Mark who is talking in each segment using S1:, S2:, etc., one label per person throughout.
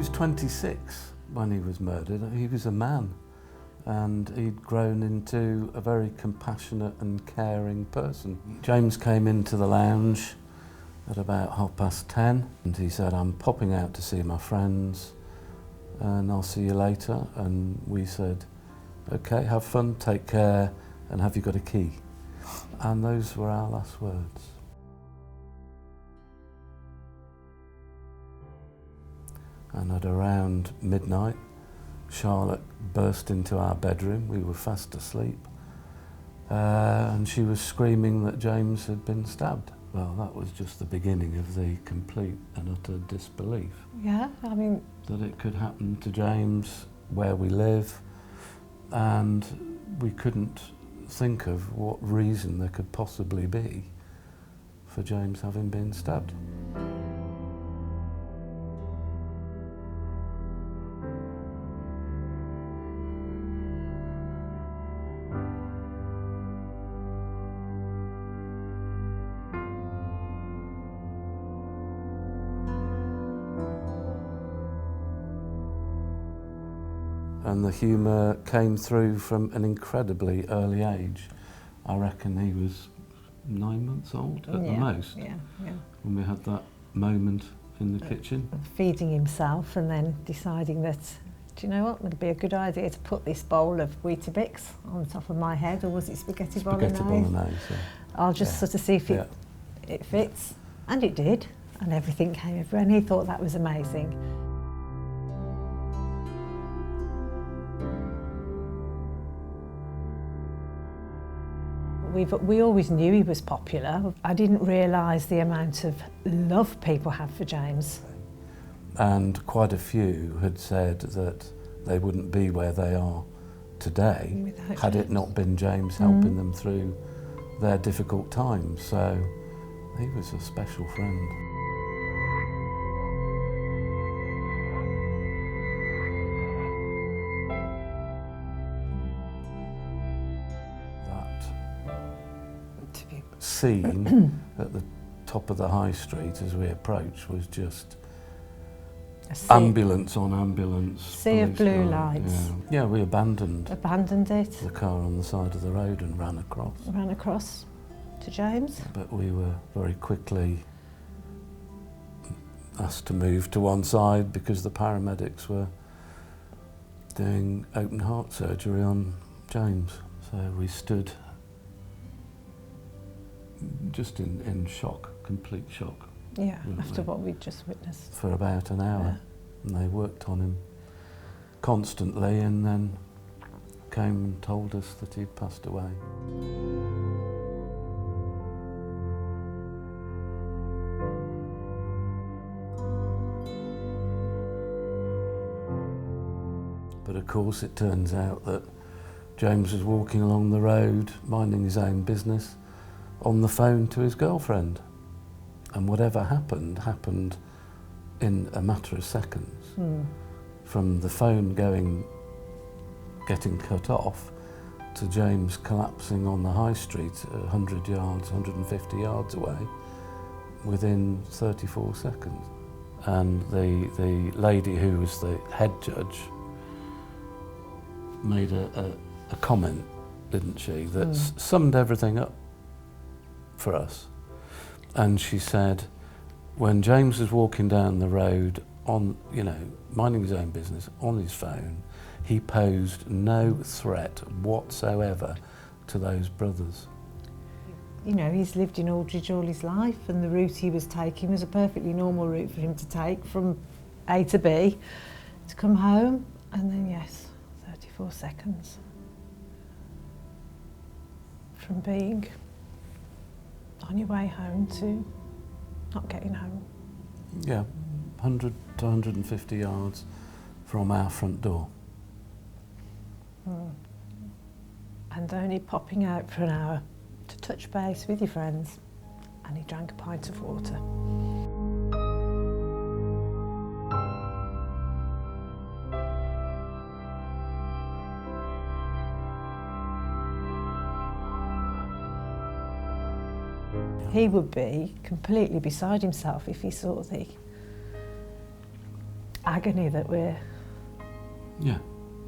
S1: was 26 when he was murdered. He was a man, and he'd grown into a very compassionate and caring person. James came into the lounge at about 10:30, and he said, "I'm popping out to see my friends and I'll see you later." And we said, "Okay, have fun, take care, and have you got a key?" And those were our last words. And at around midnight, Charlotte burst into our bedroom. We were fast asleep, and she was screaming that James had been stabbed. Well, that was just the beginning of the complete and utter disbelief.
S2: Yeah, I mean...
S1: That it could happen to James where we live, and we couldn't think of what reason there could possibly be for James having been stabbed. And the humour came through from an incredibly early age. I reckon he was 9 months old at the most, when we had that moment in the kitchen.
S2: Feeding himself and then deciding that, do you know what, it'd be a good idea to put this bowl of Weetabix on top of my head, or was it spaghetti bolognese?
S1: Spaghetti bolognese, yeah.
S2: I'll just sort of see if it fits. And it did, and everything came over, and he thought that was amazing. We always knew he was popular. I didn't realise the amount of love people had for James.
S1: And quite a few had said that they wouldn't be where they are today had it not been James helping them through their difficult times. So he was a special friend. Scene at the top of the high street as we approached was just ambulance on ambulance.
S2: Sea of blue lights.
S1: Yeah, we abandoned
S2: it.
S1: The car on the side of the road and ran across.
S2: Ran across to James.
S1: But we were very quickly asked to move to one side because the paramedics were doing open heart surgery on James. So we stood just in shock, complete shock.
S2: Yeah, after what we'd just witnessed.
S1: For about an hour. And they worked on him constantly and then came and told us that he'd passed away. But of course it turns out that James was walking along the road, minding his own business, on the phone to his girlfriend, and whatever happened in a matter of seconds. From the phone getting cut off to James collapsing on the high street 100 yards, 150 yards away within 34 seconds. And the lady who was the head judge made a comment, didn't she, that summed everything up for us. And she said, when James was walking down the road on, minding his own business on his phone, he posed no threat whatsoever to those brothers.
S2: He's lived in Aldridge all his life, and the route he was taking was a perfectly normal route for him to take from A to B to come home, and then 34 seconds from being on your way home to not getting home.
S1: Yeah, 100 to 150 yards from our front door.
S2: And only popping out for an hour to touch base with your friends, and he drank a pint of water. He would be completely beside himself if he saw the agony that we're
S1: Yeah,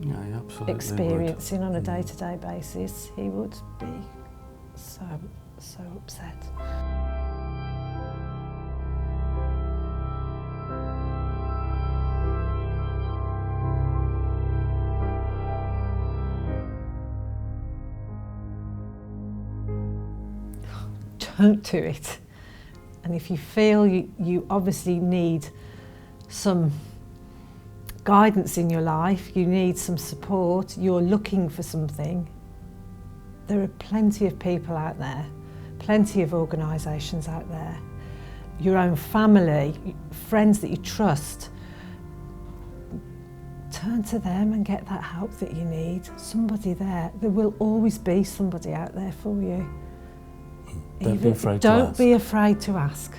S1: he absolutely
S2: experiencing
S1: would.
S2: on a day-to-day basis, he would be so upset. Don't do it. And if you feel you obviously need some guidance in your life, you need some support, you're looking for something, there are plenty of people out there, plenty of organisations out there, your own family, friends that you trust. Turn to them and get that help that you need. Somebody there. There will always be somebody out there for you.
S1: Don't be afraid to ask.
S2: Don't be afraid to ask.